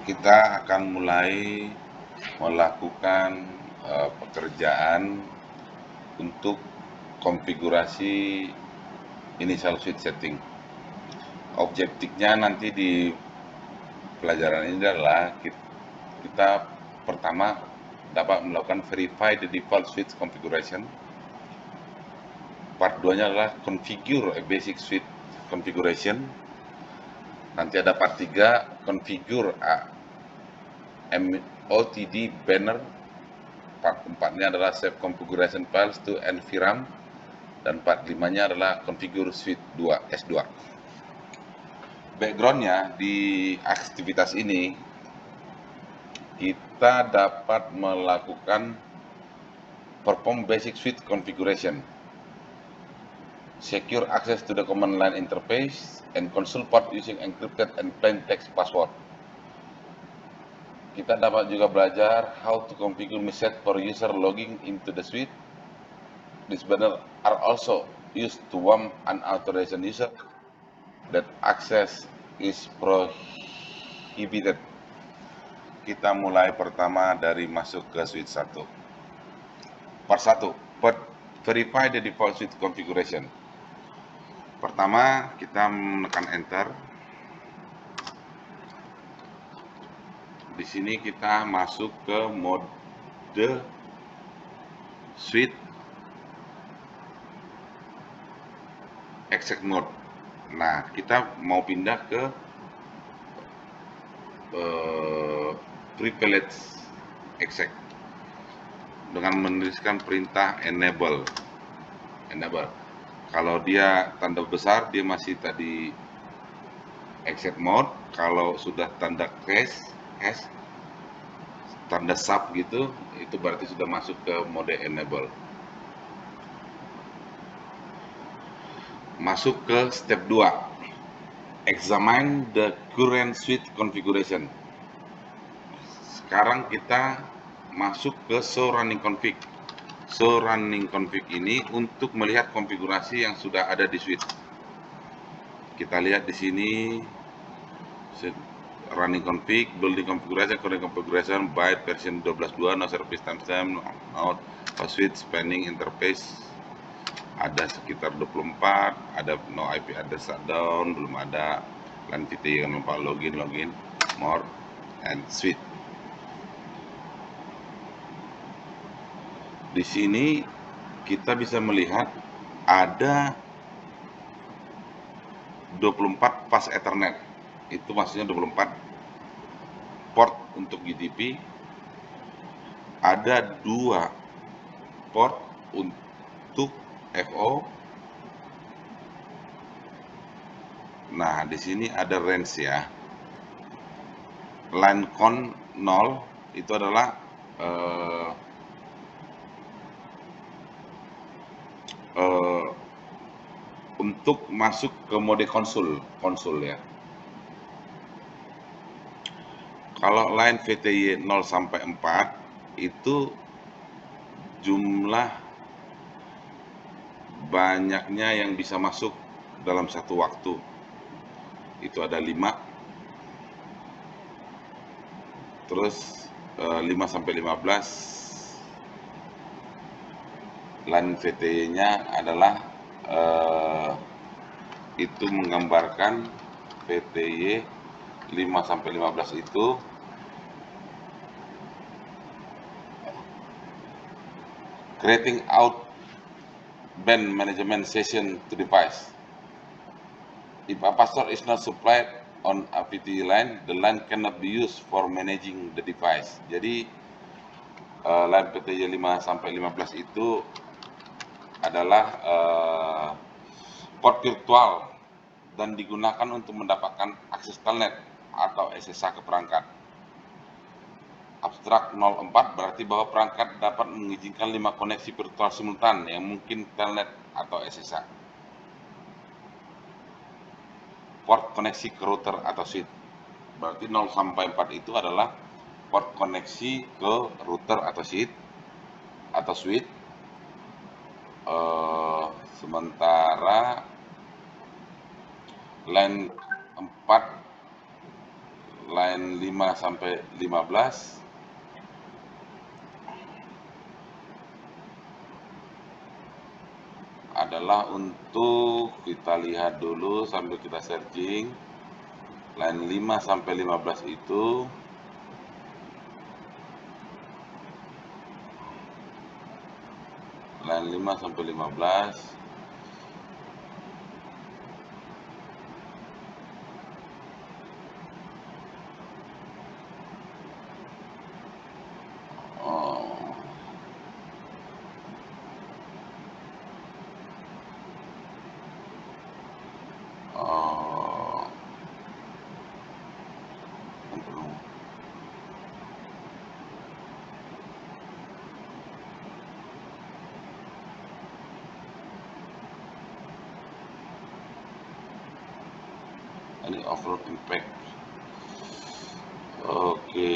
kita akan mulai melakukan pekerjaan untuk konfigurasi initial switch setting. Objektifnya nanti di pelajaran ini adalah kita pertama dapat melakukan verify the default switch configuration. Part 2-nya adalah configure a basic switch configuration. Nanti ada part 3, configure a OTD banner. Part 4-nya adalah save configuration files to NVRAM. Dan part 5-nya adalah configure switch S2. Background-nya di aktivitas ini, kita dapat melakukan perform basic switch configuration, secure access to the command line interface, and console port using encrypted and plain text password. Kita dapat juga belajar how to configure message for user logging into the suite. These banners are also used to warn unauthorized user that access is prohibited. Kita mulai pertama dari masuk ke switch 1. Part 1, verify the default switch configuration. Pertama, kita menekan enter. Di sini kita masuk ke mode switch exec mode. Nah, kita mau pindah ke privilege exec dengan menuliskan perintah enable. Kalau dia tanda besar, dia masih tadi exec mode. Kalau sudah tanda hash, tanda sub gitu, itu berarti sudah masuk ke mode enable. Masuk ke step 2, examine the current switch configuration. Sekarang kita masuk ke show running config. Show running config ini untuk melihat konfigurasi yang sudah ada di switch. Kita lihat di sini running config, building configuration, current configuration, byte version 12.2, no service timestamp, out, switch spanning interface ada sekitar 24, ada no IP address shutdown, belum ada, LAN VTY yang lupa login, more, and switch. Di sini kita bisa melihat ada 24 fast Ethernet. Itu maksudnya 24 port untuk UDP. Ada 2 port untuk FO. Nah, di sini ada range ya. Line con 0 itu adalah untuk masuk ke mode konsul ya. Kalau line VTY 0 sampai 4 itu jumlah banyaknya yang bisa masuk dalam satu waktu. Itu ada 5. Terus 5 sampai 15 line VTY-nya adalah itu menggambarkan VTY 5 sampai 15 itu creating out band management session to device. If a password is not supplied on a VTY line, the line cannot be used for managing the device. Jadi line VTY 5 sampai 15 itu adalah port virtual dan digunakan untuk mendapatkan akses telnet atau SSH ke perangkat. Abstrak 04 berarti bahwa perangkat dapat mengizinkan 5 koneksi virtual simultan yang mungkin telnet atau SSH. Port koneksi ke router atau switch. Berarti 0 sampai 4 itu adalah port koneksi ke router atau switch. Sementara line line 5 sampai 15 adalah untuk kita lihat dulu sambil kita searching. Line 5 sampai 15 itu line 5 sampai 15 oh, oh, ini overload impact. Oke,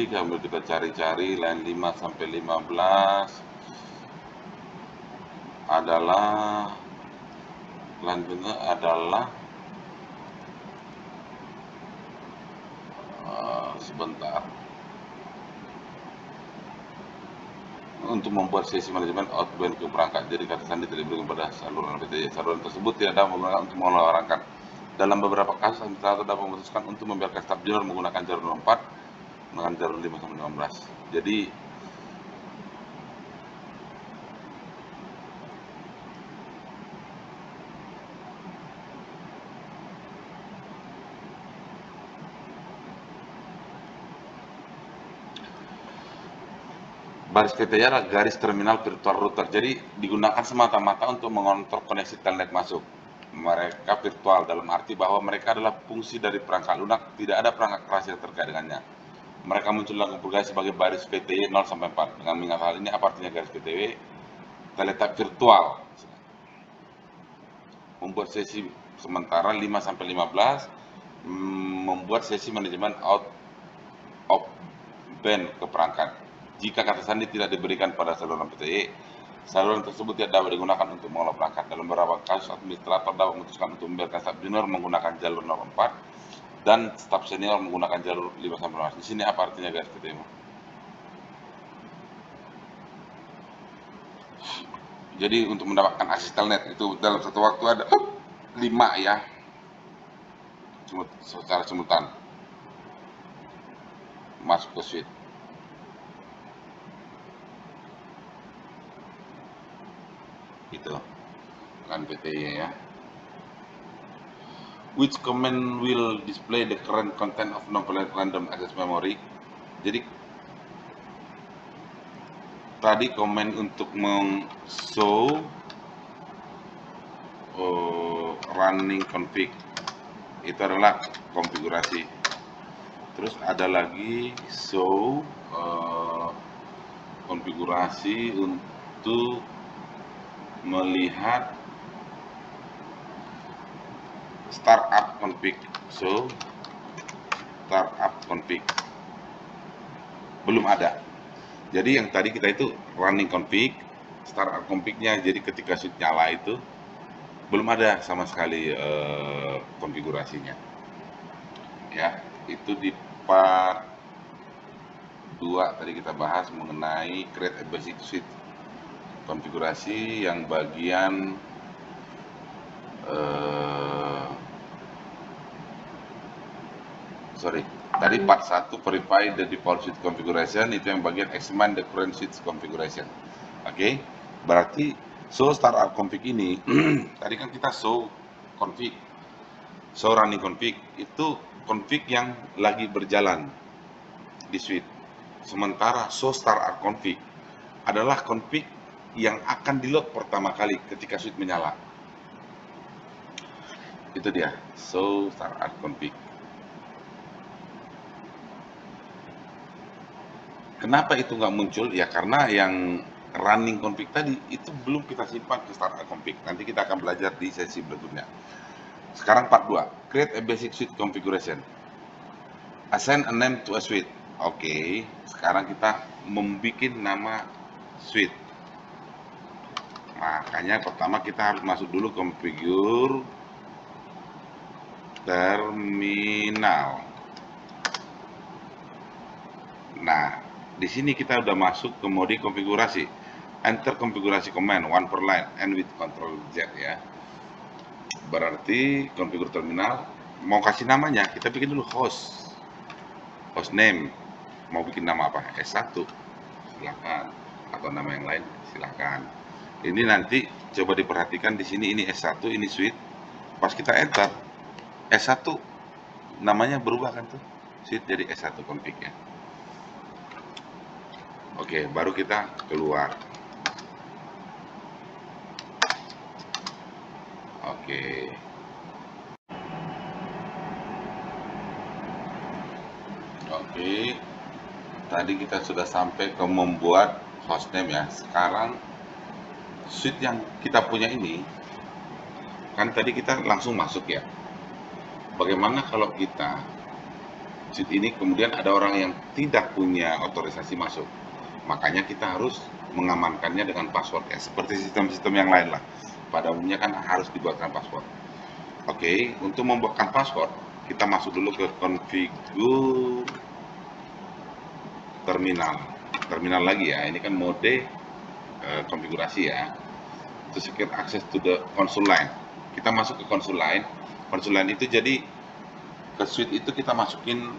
sambil kita cari-cari line 5 sampai 15 adalah lanjutnya adalah sebentar, untuk membuat sesi manajemen outbound ke perangkat. Jadi kata sandi tidak diberikan pada saluran PTY. Saluran tersebut tidak dapat menggunakan untuk mengolahrakan. Dalam beberapa kasus, administrator dapat memutuskan untuk membiarkan staf junior menggunakan jalur 4 dengan jalur 5 sampai 15. Jadi baris PTY adalah garis terminal virtual router. Jadi digunakan semata-mata untuk mengontrol koneksi telnet masuk. Mereka virtual dalam arti bahwa mereka adalah fungsi dari perangkat lunak, tidak ada perangkat keras yang terkait dengannya. Mereka muncul dalam konfigurasi sebagai baris PTY 0 sampai 4. Dengan mengingat hal ini, apa artinya garis PTY? Teletype virtual. Membuat sesi sementara 5 sampai 15, membuat sesi manajemen out of band ke perangkat. Jika kata sandi tidak diberikan pada saluran PTY, saluran tersebut tidak dapat digunakan untuk mengolah perangkat. Dalam beberapa kasus, administrator dapat memutuskan untuk membiarkan staf junior menggunakan jalur 04 dan staf senior menggunakan jalur 5 sampai 15. Di sini apa artinya guys PTY? Jadi untuk mendapatkan akses telnet itu dalam satu waktu ada 5 ya, secara simultan masuk ke suite. Gitu kan PTY ya. Which command will display the current content of non-volatile random access memory? Jadi tadi komen untuk show running config itu adalah konfigurasi. Terus ada lagi show konfigurasi untuk melihat startup config. So startup config belum ada. Jadi yang tadi kita itu running config, startup config-nya. Jadi ketika switch nyala itu belum ada sama sekali konfigurasinya. Ya, itu di part 2 tadi kita bahas mengenai create a basic switch konfigurasi yang bagian tadi part 1 verify the default switch configuration, itu yang bagian examine the current switch configuration. Oke, berarti show startup config ini tadi kan kita show config, show running config itu config yang lagi berjalan di switch. Sementara show startup config adalah config yang akan di load pertama kali ketika switch menyala. Itu dia, show startup config. Kenapa itu nggak muncul? Ya karena yang running config tadi itu belum kita simpan ke startup config. Nanti kita akan belajar di sesi berikutnya. Sekarang part 2, create a basic switch configuration. Assign a name to a switch. Oke, sekarang kita membuat nama switch. Makanya pertama kita harus masuk dulu configure terminal. Nah, di sini kita udah masuk ke mode konfigurasi. Enter konfigurasi command one per line and with control Z ya. Berarti konfigur terminal mau kasih namanya, kita bikin dulu host name. Mau bikin nama apa? S1 silahkan, atau nama yang lain silahkan. Ini nanti coba diperhatikan di sini, ini S1, ini suite. Pas kita enter S1 namanya berubah kan tuh, suite jadi S1 config ya. Oke, baru kita keluar. Oke. Oke. Tadi kita sudah sampai ke membuat hostname ya. Sekarang suite yang kita punya ini, kan tadi kita langsung masuk ya. Bagaimana kalau kita suite ini kemudian ada orang yang tidak punya otorisasi masuk? Makanya kita harus mengamankannya dengan password ya. Seperti sistem-sistem yang lain lah. Pada umumnya kan harus dibuatkan password. Oke, untuk membuatkan password, kita masuk dulu ke konfigur terminal lagi ya. Ini kan mode konfigurasi ya. To secure access to the console line, kita masuk ke console line. Console line itu jadi ke suite itu kita masukin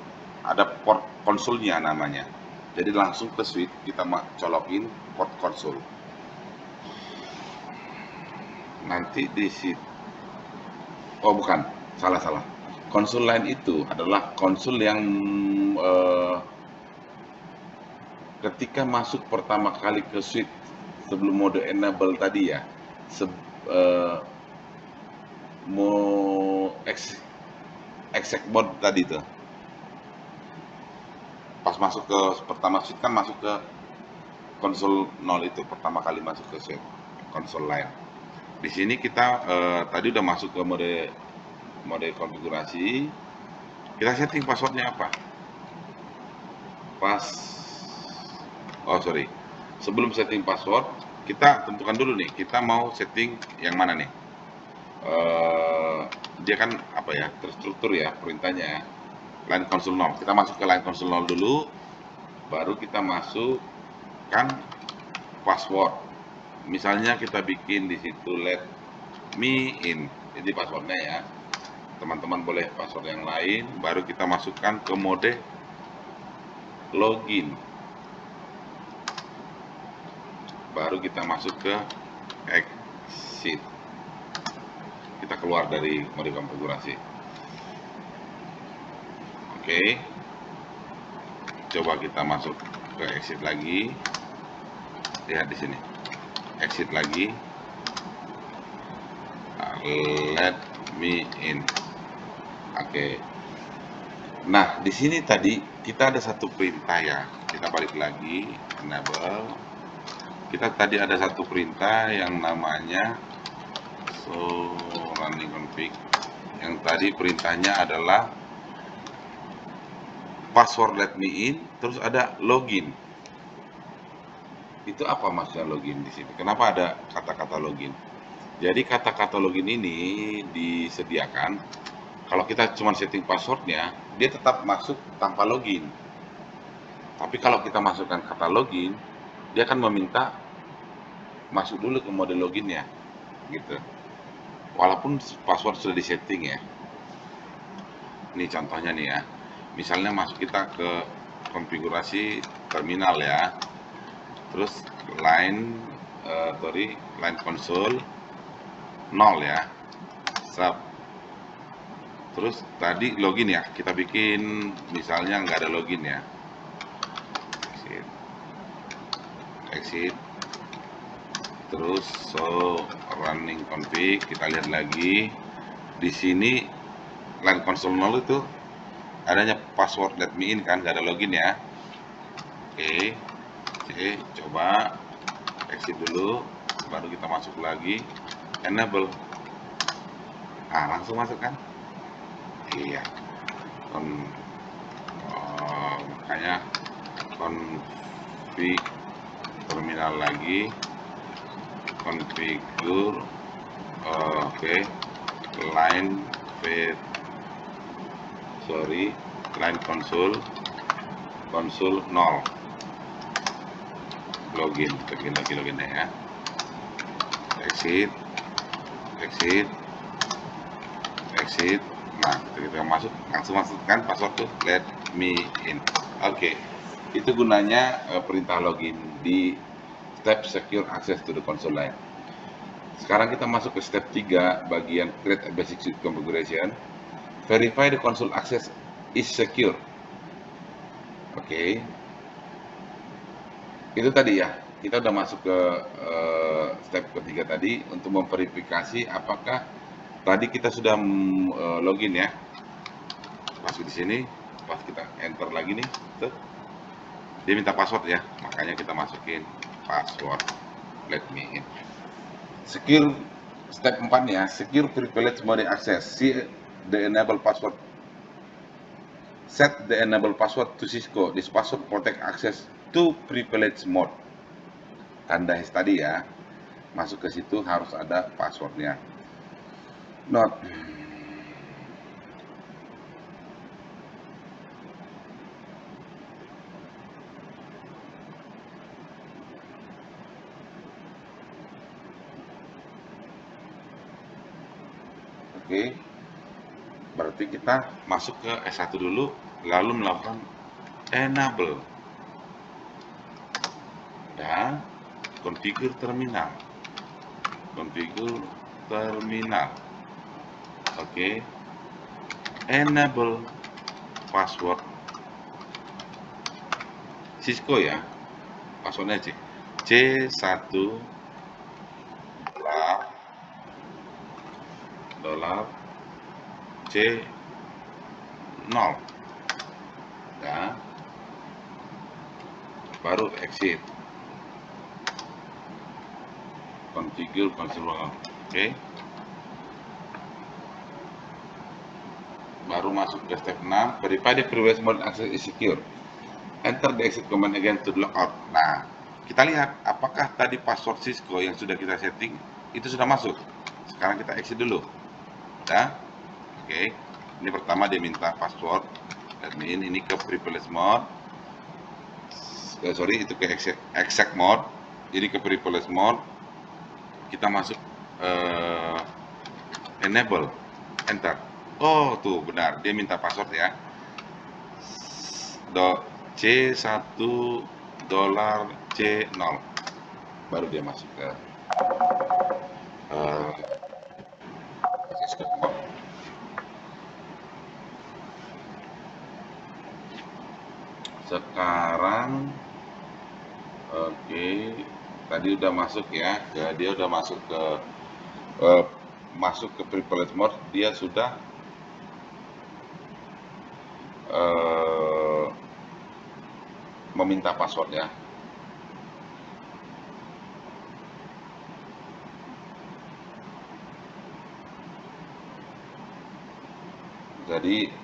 ada port konsolnya namanya, jadi langsung ke suite kita colokin port konsol. Nanti di situ, oh bukan, salah, konsol line itu adalah konsol yang ketika masuk pertama kali ke suite sebelum mode enable tadi ya, mau exec mode tadi tuh, pas masuk ke pertama suite kan masuk ke konsol 0 itu, pertama kali masuk ke suite konsol line. Di sini kita tadi udah masuk ke mode konfigurasi. Kita setting passwordnya apa? Sebelum setting password, kita tentukan dulu nih, kita mau setting yang mana nih? Dia kan apa ya, terstruktur ya perintahnya, line console 0. Kita masuk ke line console 0 dulu, baru kita masukkan password. Misalnya kita bikin di situ let me in, jadi passwordnya ya. Teman-teman boleh password yang lain, baru kita masukkan ke mode login. Baru kita masuk ke exit. Kita keluar dari mode konfigurasi. Oke. Coba kita masuk ke exit lagi. Lihat di sini. Exit lagi. Let me in. Oke. Nah, di sini tadi kita ada satu perintah ya. Kita balik lagi, enable. Kita tadi ada satu perintah yang namanya running config. Yang tadi perintahnya adalah password let me in, terus ada login. Itu apa maksudnya login di sini? Kenapa ada kata-kata login? Jadi kata-kata login ini disediakan kalau kita cuma setting passwordnya, dia tetap masuk tanpa login. Tapi kalau kita masukkan kata login, dia akan meminta masuk dulu ke mode loginnya, gitu. Walaupun password sudah disetting ya. Ini contohnya nih ya. Misalnya masuk kita ke konfigurasi terminal ya. Terus line console 0 ya. Sub. Terus tadi login ya. Kita bikin misalnya nggak ada login ya. Exit. Terus running config, kita lihat lagi di sini line console 0 itu adanya password let me in kan, nggak ada login ya. Oke, coba exit dulu, baru kita masuk lagi enable. Nah, langsung masuk kan? Iya. Makanya config terminal lagi, konfigur line console konsul 0. Login, login ya. Exit. Nah, kita masuk, langsung masukkan password tuh let me in. Oke. Itu gunanya perintah login di step secure access to the console line. Sekarang kita masuk ke step 3, bagian create a basic suite configuration. Verify the console access is secure. Oke. Itu tadi ya, kita udah masuk ke step ketiga tadi untuk memverifikasi apakah tadi kita sudah login ya. Masuk di sini, pas kita enter lagi nih, tuh. Dia minta password ya, makanya kita masukin password let me in. Secure step 4 ya, secure privilege mode access. See the enable password. Set the enable password to Cisco. This password protect access to privilege mode. Tanda hash tadi ya, masuk ke situ harus ada passwordnya. Not. Oke, berarti kita masuk ke S1 dulu, lalu melakukan enable dan configure terminal. Oke, enable password Cisco ya, passwordnya C1 dolar C0 ya, baru exit, configure console. Oke, baru masuk ke step 6, verify the privilege mode access is secure. Enter the exit command again to log out. Nah, kita lihat apakah tadi password Cisco yang sudah kita setting itu sudah masuk. Sekarang kita exit dulu ya. Oke, ini pertama dia minta password let me in, ini ke privilege mode, sorry itu ke exec mode, ini ke privilege mode. Kita masuk enable, enter. Oh tuh benar, dia minta password ya, C1 dolar C0, baru dia masuk ke sekarang. Oke, tadi udah masuk ya, dia udah masuk ke privilege mode, dia sudah meminta password ya. Jadi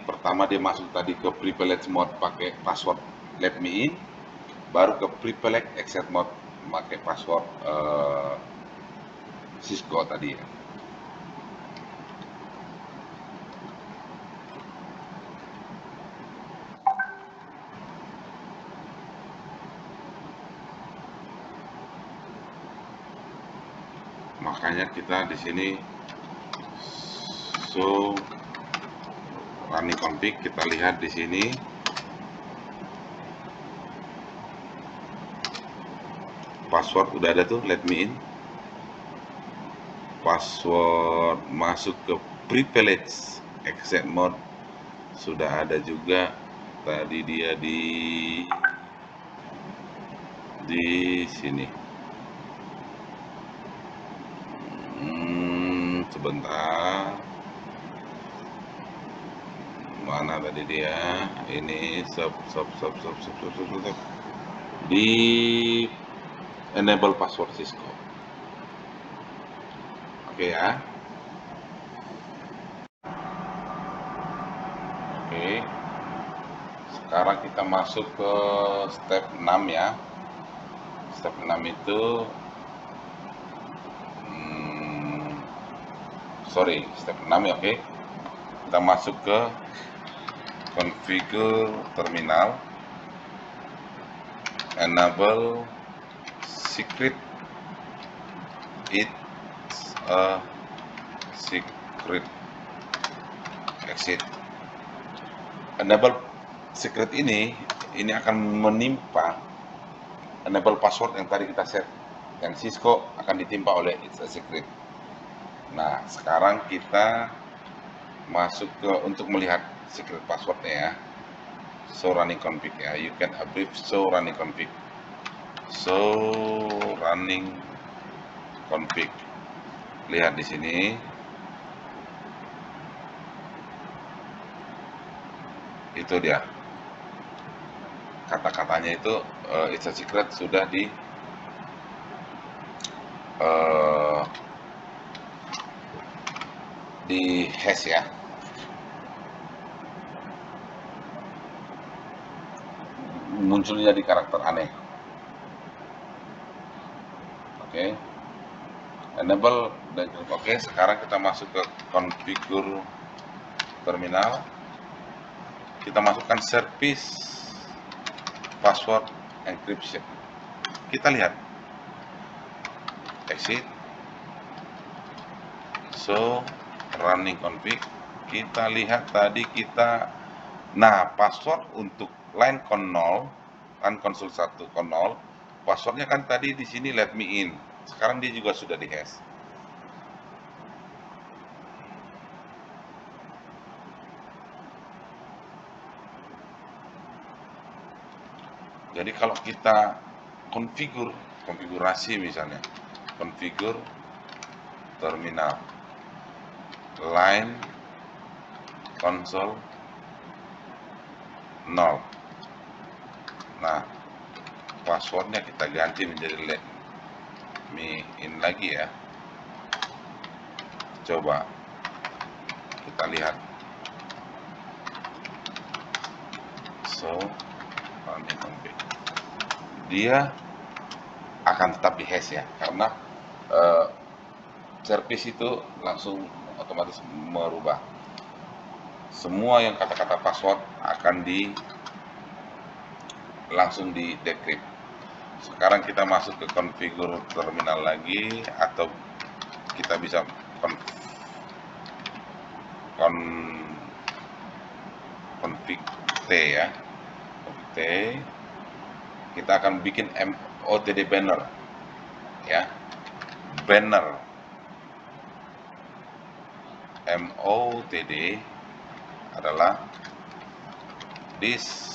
pertama dia masuk tadi ke privilege mode pakai password let me in, baru ke privilege exit mode pakai password Cisco tadi ya. Makanya kita di sini so running config, kita lihat di sini password udah ada tuh let me in, password masuk ke privilege exit mode sudah ada juga. Tadi dia di sini. Sebentar, mana tadi dia? Ini di enable password Cisco. Oke ya. Oke. Sekarang kita masuk ke step 6 ya. Step 6 itu step 6 ya, oke. Kita masuk ke configure terminal, enable secret, it's a secret, exit. Enable secret ini akan menimpa enable password yang tadi kita set, yang Cisco akan ditimpa oleh it's a secret. Nah, sekarang kita masuk ke untuk melihat secret passwordnya ya. Show running config ya. You can abbreviate show running config. Show running config. Lihat di sini. Itu dia. Kata-katanya itu it's a secret sudah di hash ya. Munculnya di karakter aneh. Oke. Enable dan oke, sekarang kita masuk ke configure terminal. Kita masukkan service password encryption. Kita lihat. Exit. So running config, kita lihat tadi password untuk line console 1 console, passwordnya kan tadi di sini let me in, sekarang dia juga sudah di hash. Jadi kalau kita konfigurasi misalnya configure terminal line console 0. Nah, passwordnya kita ganti menjadi let me in lagi ya. Coba kita lihat. So running config, dia akan tetap di hash ya, karena service itu langsung otomatis merubah. Semua yang kata-kata password akan langsung di decrypt. Sekarang kita masuk ke configure terminal lagi, atau kita bisa config T ya. Config T. Kita akan bikin MOTD banner ya. Banner MOTD adalah this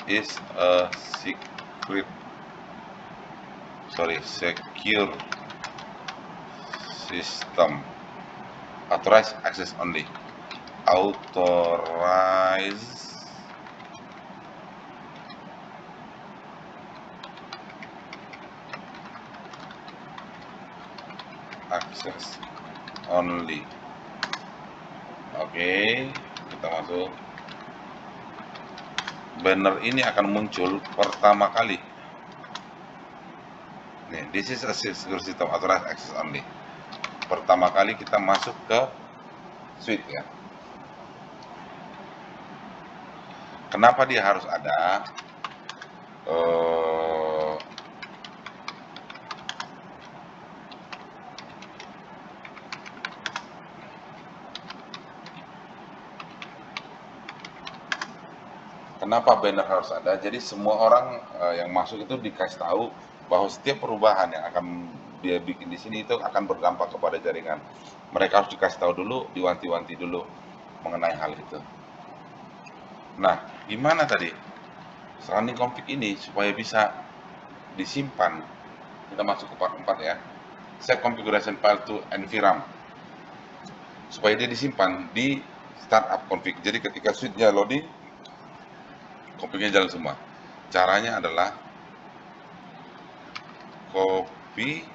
is a secure system, authorized access only, authorized access only. Oke, kita masuk. Banner ini akan muncul pertama kali. Nih, this is a secure system, authorized access only. Pertama kali kita masuk ke suite ya. Kenapa dia harus ada? Kenapa banner harus ada? Jadi semua orang yang masuk itu dikasih tahu bahwa setiap perubahan yang akan dia bikin di sini itu akan berdampak kepada jaringan. Mereka harus dikasih tahu dulu, diwanti-wanti dulu mengenai hal itu. Nah, gimana tadi running config ini supaya bisa disimpan? Kita masuk ke part 4 ya. Save configuration file to NVRAM. Supaya dia disimpan di startup config. Jadi ketika switch-nya loading, config-nya jalan semua. Caranya adalah copy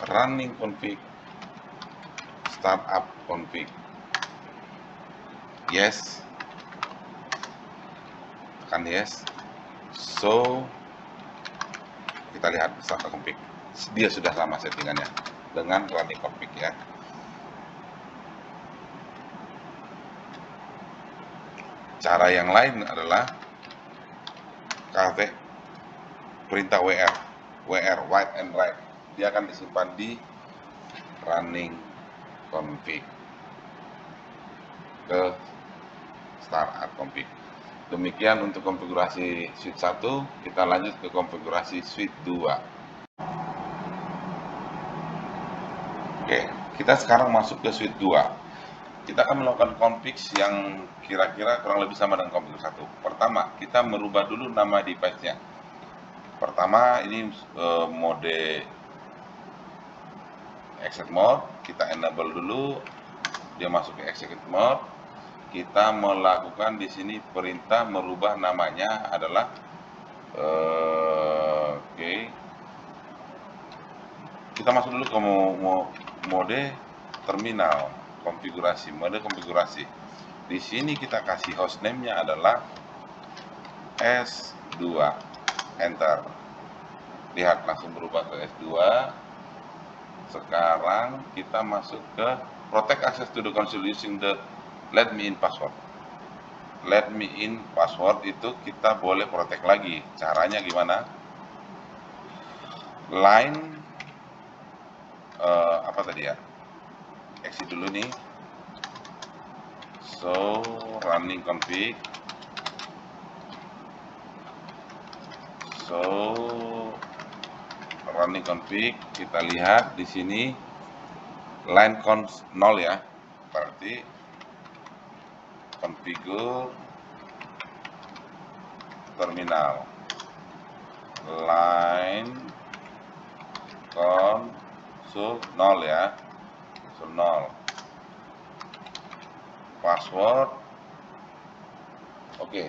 running config startup config, yes, tekan yes, So kita lihat start config, dia sudah sama settingannya dengan running config ya. Cara yang lain adalah KV perintah WR write and write, dia akan disimpan di running config ke startup config. Demikian untuk konfigurasi suite 1, kita lanjut ke konfigurasi suite 2. Oke, kita sekarang masuk ke suite 2. Kita akan melakukan config yang kira-kira kurang lebih sama dengan config 1. Pertama, kita merubah dulu nama device-nya. Pertama, ini mode execute mode, kita enable dulu, dia masuk ke execute mode. Kita melakukan di sini perintah merubah namanya adalah kita masuk dulu ke mode terminal konfigurasi, mode konfigurasi. Di sini kita kasih hostname-nya adalah S2, enter. Lihat langsung berubah ke S2. Sekarang kita masuk ke protect access to the console using the let me in password. Let me in password itu kita boleh protect lagi. Caranya gimana? Line apa tadi ya? Exit dulu nih. So running config. So running config, kita lihat di sini line const 0 ya. Berarti configure terminal line console 0 ya, console 0. Password oke.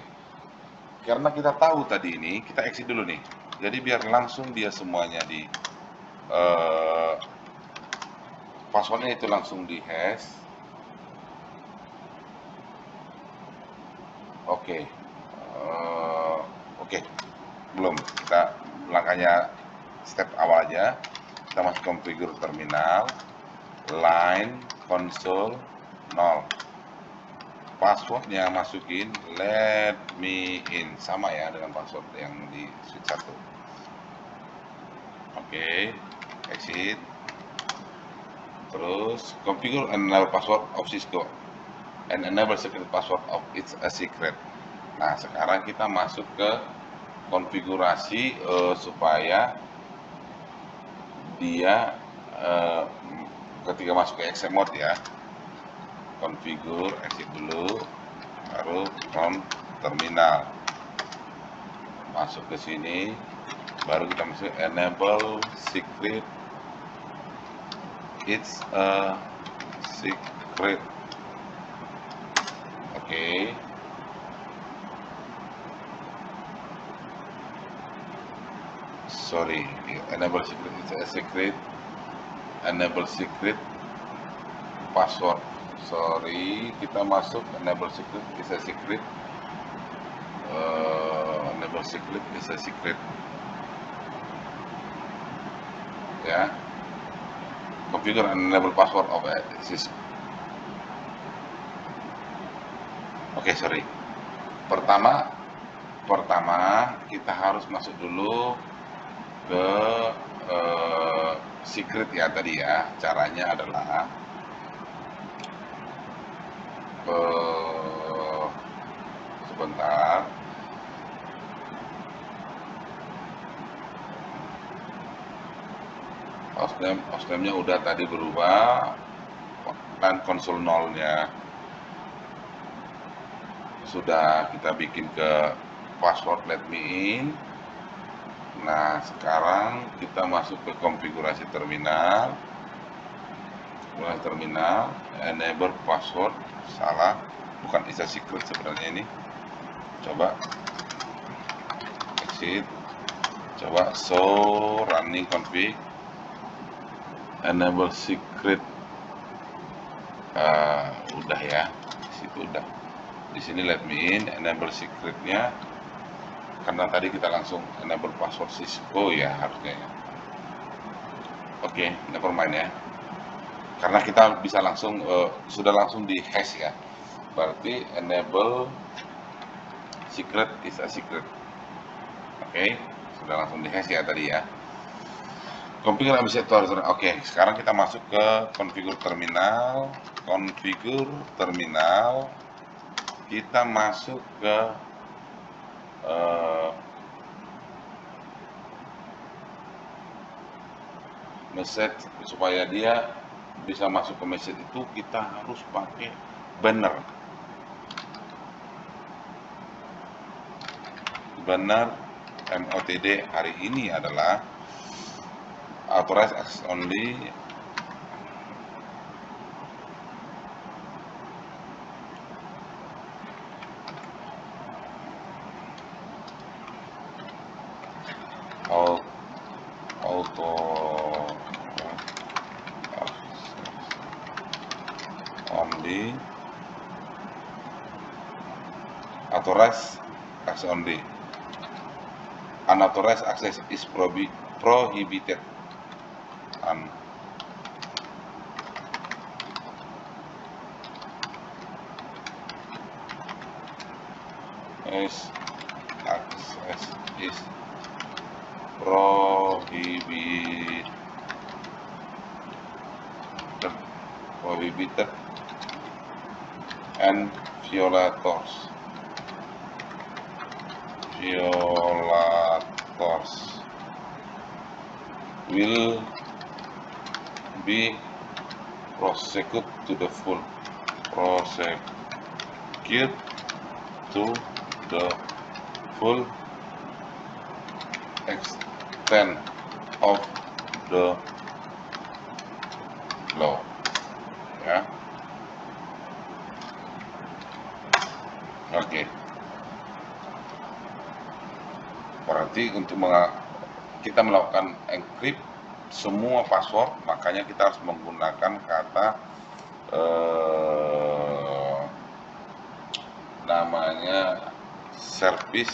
Karena kita tahu tadi ini, kita exit dulu nih, jadi biar langsung dia semuanya di passwordnya itu langsung di hash. Oke. Oke, belum, kita langkahnya step awal aja. Kita masuk configure terminal line console 0, passwordnya masukin let me in, sama ya dengan password yang di suite 1. Oke, exit. Terus configure and enable password of Cisco and enable secret password of it's a secret. Nah, sekarang kita masuk ke konfigurasi supaya dia ketika masuk ke exit mode ya, configure exit dulu, baru terminal, masuk ke sini, baru kita masuk enable secret it's a secret. Oke. Sorry, enable secret it's a secret, enable secret password. Sorry, kita masuk enable secret is a secret, enable secret is a secret ya. Configure and enable password of Cisco. Oke, sorry. Pertama kita harus masuk dulu ke secret ya tadi ya. Caranya adalah sebentar. Hostname-nya udah tadi berubah, dan konsol 0-nya sudah kita bikin ke password let me in. Nah, sekarang kita masuk ke konfigurasi terminal. Enable password, salah, bukan is a secret sebenarnya ini. Coba exit, coba show running config, enable secret, udah ya, di situ udah. Di sini let me in, enable secretnya karena tadi kita langsung enable password Cisco ya harusnya ya. Oke, never mind ya, karena kita bisa langsung sudah langsung di hash ya, berarti enable secret is a secret. Oke, sudah langsung di hash ya tadi ya. Configure MSet to horizontal. Oke, sekarang kita masuk ke configure terminal. Configure terminal, kita masuk ke message. Supaya dia bisa masuk ke message itu kita harus pakai banner. Banner MOTD hari ini adalah authorized access only, auto only, authorized access only, unauthorized access is prohibited. Access is prohibited and violators will be prosecuted to the full extent of the law ya. Oke. Berarti untuk kita melakukan encrypt semua password, makanya kita harus menggunakan kata namanya service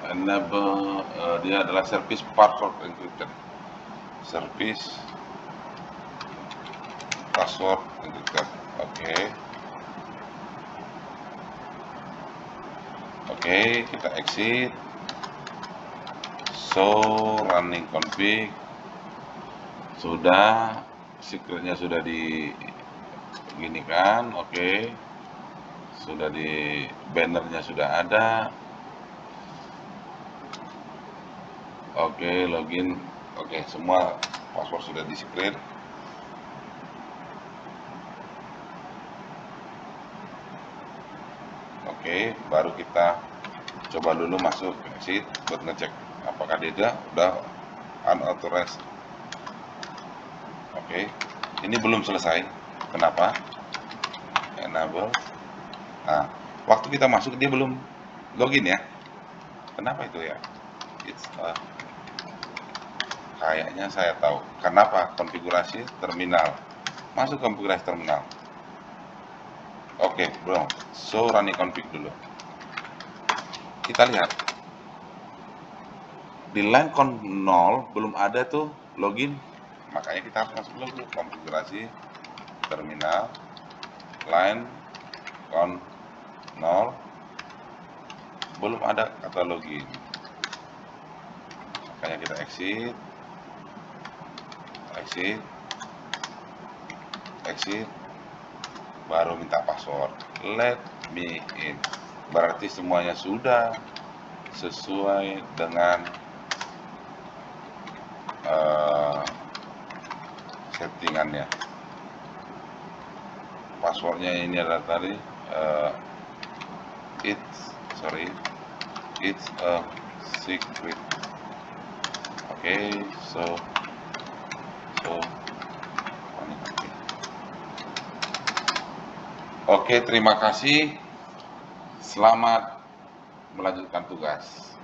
enable, dia adalah service password encryption, service password encryption. Oke, kita exit. So running config, sudah secretnya sudah diginikan. Oke, sudah di bannernya sudah ada. Oke, login. Oke, semua password sudah di secret. Oke, baru kita coba dulu masuk exit buat ngecek apakah dia udah unauthorized. Oke, ini belum selesai. Kenapa? Enable. Nah, waktu kita masuk dia belum login ya. Kenapa itu ya? Kayaknya saya tahu. Kenapa? Konfigurasi terminal. Masuk konfigurasi terminal. Oke, bro. So running config dulu. Kita lihat di line conf 0 belum ada tuh login, makanya kita harus masuk dulu konfigurasi terminal, line conf 0 belum ada kata login, makanya kita exit, baru minta password, let me in. Berarti semuanya sudah sesuai dengan settingannya. Passwordnya ini adalah tadi it's a secret. Oke, so oke, terima kasih. Selamat melanjutkan tugas.